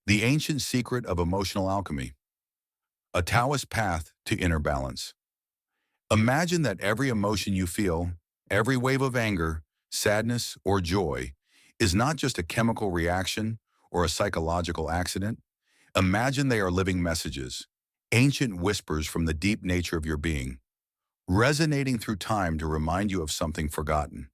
The ancient secret of emotional alchemy, a Taoist path to inner balance. Imagine that every emotion you feel, every wave of anger, sadness, or joy, is not just a chemical reaction or a psychological accident. Imagine they are living messages, ancient whispers from the deep nature of your being, resonating through time to remind you of something forgotten.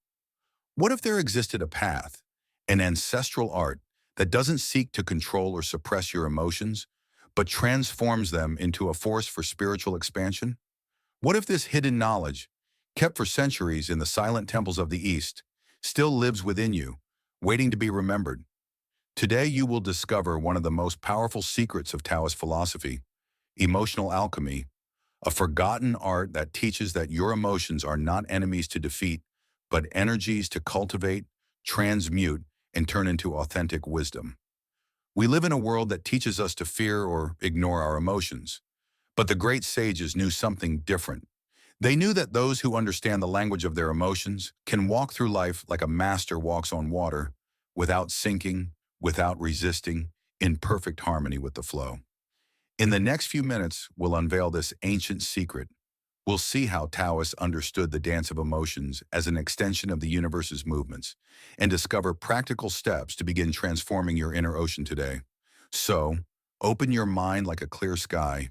What if there existed a path, an ancestral art that doesn't seek to control or suppress your emotions, but transforms them into a force for spiritual expansion? What if this hidden knowledge, kept for centuries in the silent temples of the East, still lives within you, waiting to be remembered? Today you will discover one of the most powerful secrets of Taoist philosophy, emotional alchemy, a forgotten art that teaches that your emotions are not enemies to defeat, but energies to cultivate, transmute, and turn into authentic wisdom. We live in a world that teaches us to fear or ignore our emotions, but the great sages knew something different. They knew that those who understand the language of their emotions can walk through life like a master walks on water, without sinking, without resisting, in perfect harmony with the flow. In the next few minutes, we'll unveil this ancient secret. We'll see how Taoists understood the dance of emotions as an extension of the universe's movements and discover practical steps to begin transforming your inner ocean today. So, open your mind like a clear sky.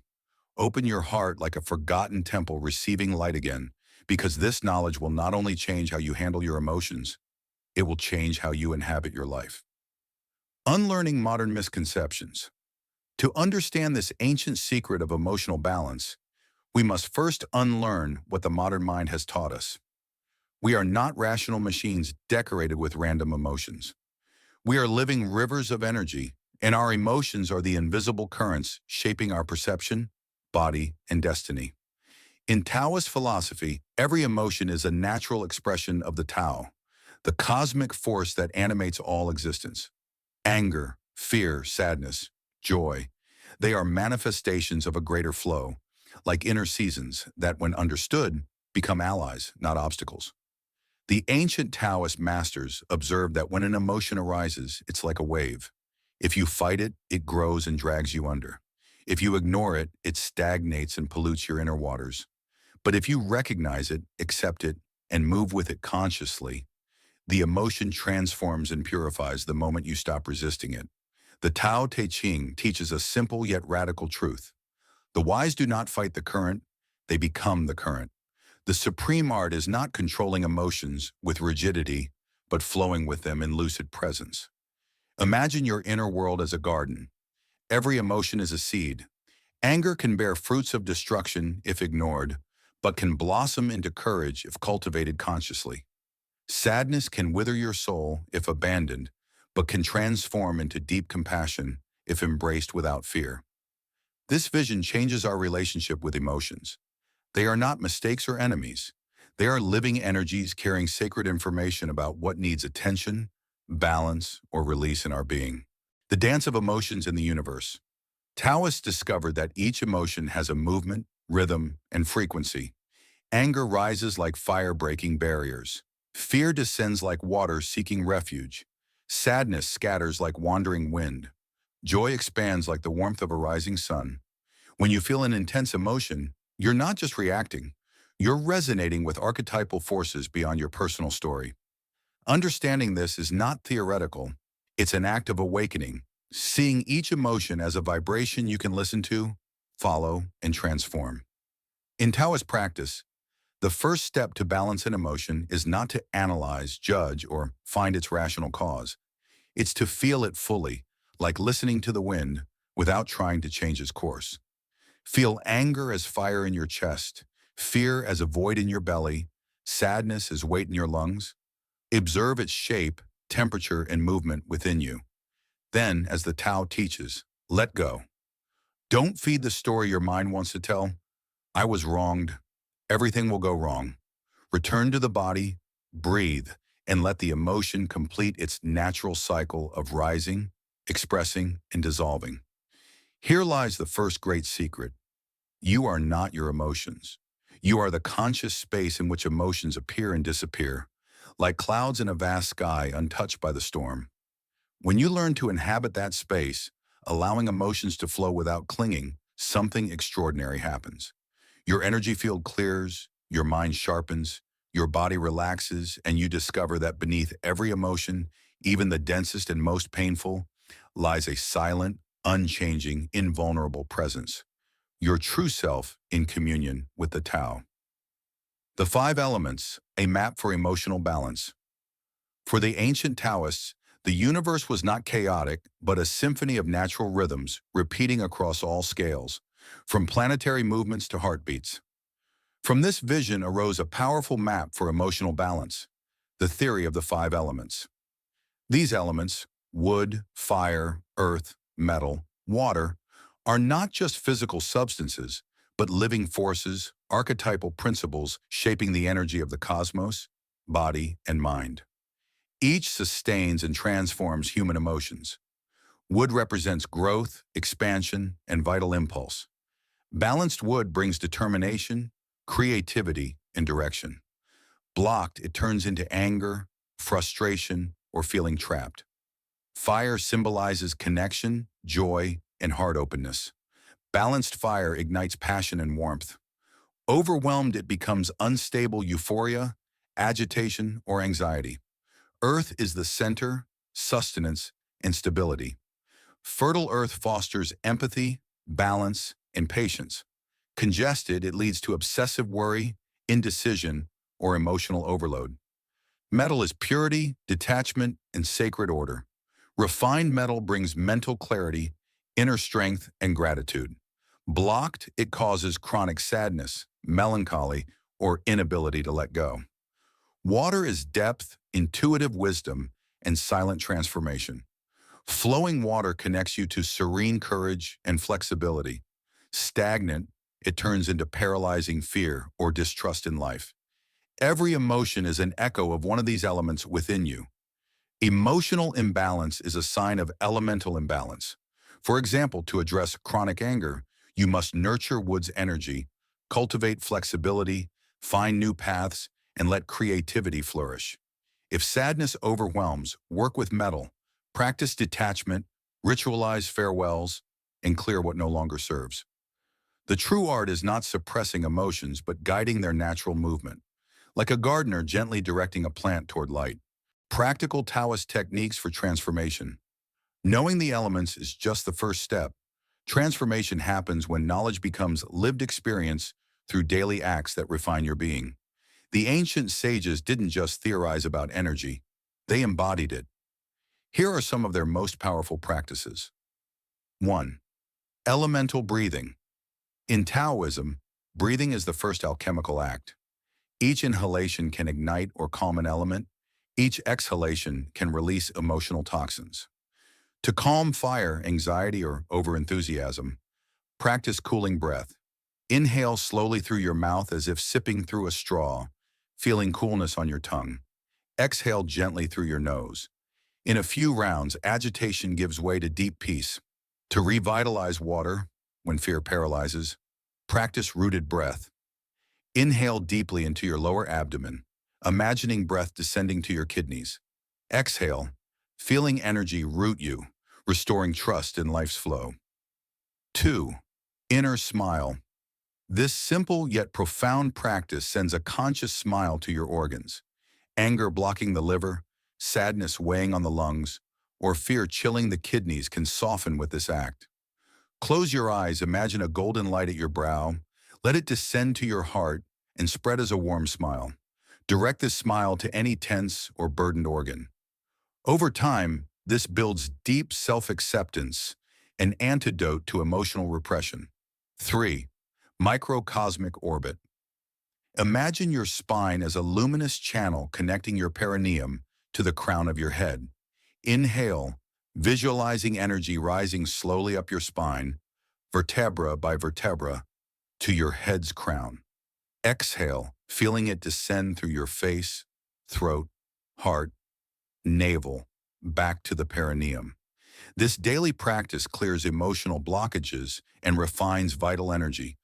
Open your heart like a forgotten temple receiving light again, because this knowledge will not only change how you handle your emotions, it will change how you inhabit your life. Unlearning modern misconceptions. To understand this ancient secret of emotional balance, we must first unlearn what the modern mind has taught us. We are not rational machines decorated with random emotions. We are living rivers of energy, and our emotions are the invisible currents shaping our perception, body, and destiny. In Taoist philosophy, every emotion is a natural expression of the Tao, the cosmic force that animates all existence. Anger, fear, sadness, joy, they are manifestations of a greater flow, like inner seasons that, when understood, become allies, not obstacles. The ancient Taoist masters observed that when an emotion arises, it's like a wave. If you fight it, it grows and drags you under. If you ignore it, it stagnates and pollutes your inner waters. But if you recognize it, accept it, and move with it consciously, the emotion transforms and purifies the moment you stop resisting it. The Tao Te Ching teaches a simple yet radical truth. The wise do not fight the current, they become the current. The supreme art is not controlling emotions with rigidity, but flowing with them in lucid presence. Imagine your inner world as a garden. Every emotion is a seed. Anger can bear fruits of destruction if ignored, but can blossom into courage if cultivated consciously. Sadness can wither your soul if abandoned, but can transform into deep compassion if embraced without fear. This vision changes our relationship with emotions. They are not mistakes or enemies. They are living energies carrying sacred information about what needs attention, balance, or release in our being. The dance of emotions in the universe. Taoists discovered that each emotion has a movement, rhythm, and frequency. Anger rises like fire breaking barriers. Fear descends like water seeking refuge. Sadness scatters like wandering wind. Joy expands like the warmth of a rising sun. When you feel an intense emotion, you're not just reacting. You're resonating with archetypal forces beyond your personal story. Understanding this is not theoretical. It's an act of awakening, seeing each emotion as a vibration you can listen to, follow, and transform. In Taoist practice, the first step to balance an emotion is not to analyze, judge, or find its rational cause. It's to feel it fully, like listening to the wind, without trying to change its course. Feel anger as fire in your chest, fear as a void in your belly, sadness as weight in your lungs. Observe its shape, temperature, and movement within you. Then, as the Tao teaches, let go. Don't feed the story your mind wants to tell. I was wronged. Everything will go wrong. Return to the body, breathe, and let the emotion complete its natural cycle of rising, expressing, and dissolving. Here lies the first great secret. You are not your emotions. You are the conscious space in which emotions appear and disappear, like clouds in a vast sky untouched by the storm. When you learn to inhabit that space, allowing emotions to flow without clinging, something extraordinary happens. Your energy field clears, your mind sharpens, your body relaxes, and you discover that beneath every emotion, even the densest and most painful, lies a silent, unchanging, invulnerable presence, your true self in communion with the Tao. The five elements, a map for emotional balance. For the ancient Taoists, the universe was not chaotic, but a symphony of natural rhythms repeating across all scales, from planetary movements to heartbeats. From this vision arose a powerful map for emotional balance, the theory of the five elements. These elements, wood, fire, earth, metal, water, are not just physical substances, but living forces, archetypal principles shaping the energy of the cosmos, body, and mind. Each sustains and transforms human emotions. Wood represents growth, expansion, and vital impulse. Balanced wood brings determination, creativity, and direction. Blocked, it turns into anger, frustration, or feeling trapped. Fire symbolizes connection, joy, and heart openness. Balanced fire ignites passion and warmth. Overwhelmed, it becomes unstable euphoria, agitation, or anxiety. Earth is the center, sustenance, and stability. Fertile earth fosters empathy, balance, and patience. Congested, it leads to obsessive worry, indecision, or emotional overload. Metal is purity, detachment, and sacred order. Refined metal brings mental clarity, inner strength, and gratitude. Blocked, it causes chronic sadness, melancholy, or inability to let go. Water is depth, intuitive wisdom, and silent transformation. Flowing water connects you to serene courage and flexibility. Stagnant, it turns into paralyzing fear or distrust in life. Every emotion is an echo of one of these elements within you. Emotional imbalance is a sign of elemental imbalance. For example, to address chronic anger, you must nurture wood's energy, cultivate flexibility, find new paths, and let creativity flourish. If sadness overwhelms, work with metal, practice detachment, ritualize farewells, and clear what no longer serves. The true art is not suppressing emotions, but guiding their natural movement, like a gardener gently directing a plant toward light. Practical Taoist techniques for transformation. Knowing the elements is just the first step. Transformation happens when knowledge becomes lived experience through daily acts that refine your being. The ancient sages didn't just theorize about energy, they embodied it. Here are some of their most powerful practices. 1. Elemental breathing. In Taoism, breathing is the first alchemical act. Each inhalation can ignite or calm an element. Each exhalation can release emotional toxins. To calm fire, anxiety, or overenthusiasm, practice cooling breath. Inhale slowly through your mouth as if sipping through a straw, feeling coolness on your tongue. Exhale gently through your nose. In a few rounds, agitation gives way to deep peace. To revitalize water, when fear paralyzes, practice rooted breath. Inhale deeply into your lower abdomen, imagining breath descending to your kidneys. Exhale, feeling energy root you, restoring trust in life's flow. 2. Inner smile. This simple yet profound practice sends a conscious smile to your organs. Anger blocking the liver, sadness weighing on the lungs, or fear chilling the kidneys can soften with this act. Close your eyes, imagine a golden light at your brow, let it descend to your heart and spread as a warm smile. Direct this smile to any tense or burdened organ. Over time, this builds deep self-acceptance, an antidote to emotional repression. 3. Microcosmic orbit. Imagine your spine as a luminous channel connecting your perineum to the crown of your head. Inhale, visualizing energy rising slowly up your spine, vertebra by vertebra, to your head's crown. Exhale, feeling it descend through your face, throat, heart, navel, back to the perineum. This daily practice clears emotional blockages and refines vital energy,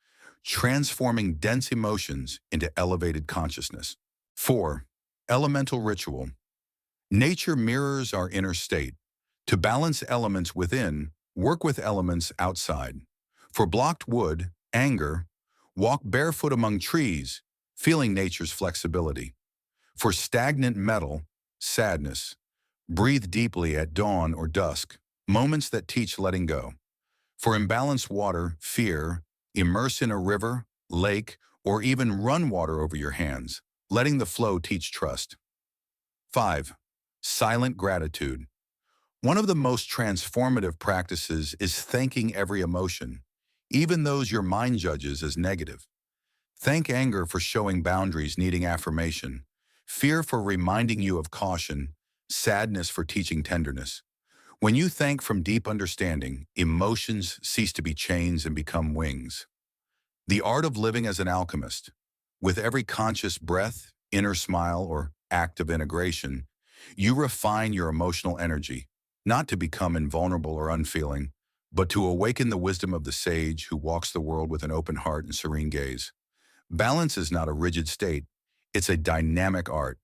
transforming dense emotions into elevated consciousness. 4. Elemental ritual. Nature mirrors our inner state. To balance elements within, work with elements outside. For blocked wood, anger, walk barefoot among trees, feeling nature's flexibility. For stagnant metal, sadness, breathe deeply at dawn or dusk, moments that teach letting go. For imbalanced water, fear, immerse in a river, lake, or even run water over your hands, letting the flow teach trust. 5. Silent gratitude. One of the most transformative practices is thanking every emotion, even those your mind judges as negative. Thank anger for showing boundaries needing affirmation, fear for reminding you of caution, sadness for teaching tenderness. When you thank from deep understanding, emotions cease to be chains and become wings. The art of living as an alchemist. With every conscious breath, inner smile, or act of integration, you refine your emotional energy, not to become invulnerable or unfeeling, but to awaken the wisdom of the sage who walks the world with an open heart and serene gaze. Balance is not a rigid state, it's a dynamic art,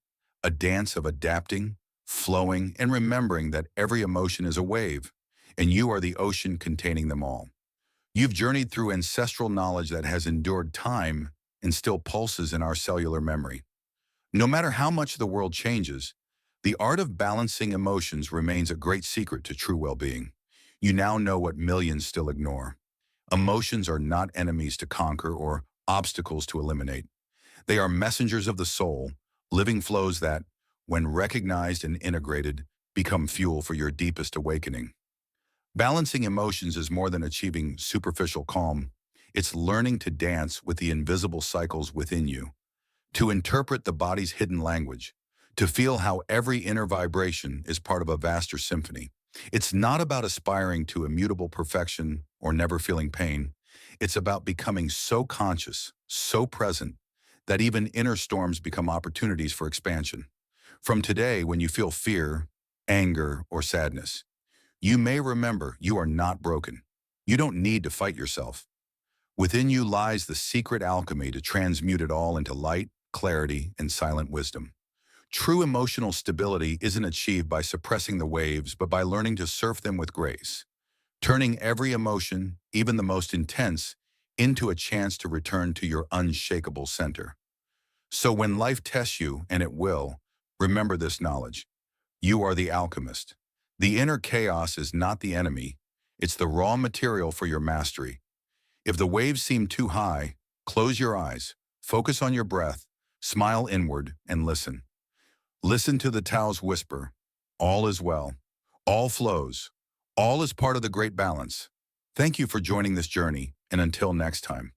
a dance of adapting, flowing, and remembering that every emotion is a wave, and you are the ocean containing them all. You've journeyed through ancestral knowledge that has endured time and still pulses in our cellular memory. No matter how much the world changes, the art of balancing emotions remains a great secret to true well-being. You now know what millions still ignore. Emotions are not enemies to conquer or obstacles to eliminate. They are messengers of the soul, living flows that, when recognized and integrated, become fuel for your deepest awakening. Balancing emotions is more than achieving superficial calm. It's learning to dance with the invisible cycles within you, to interpret the body's hidden language, to feel how every inner vibration is part of a vaster symphony. It's not about aspiring to immutable perfection or never feeling pain. It's about becoming so conscious, so present, that even inner storms become opportunities for expansion. From today, when you feel fear, anger, or sadness, you may remember you are not broken. You don't need to fight yourself. Within you lies the secret alchemy to transmute it all into light, clarity, and silent wisdom. True emotional stability isn't achieved by suppressing the waves, but by learning to surf them with grace, turning every emotion, even the most intense, into a chance to return to your unshakable center. So when life tests you, and it will, remember this knowledge. You are the alchemist. The inner chaos is not the enemy. It's the raw material for your mastery. If the waves seem too high, close your eyes, focus on your breath, smile inward, and listen. Listen to the Tao's whisper. All is well. All flows. All is part of the great balance. Thank you for joining this journey, and until next time.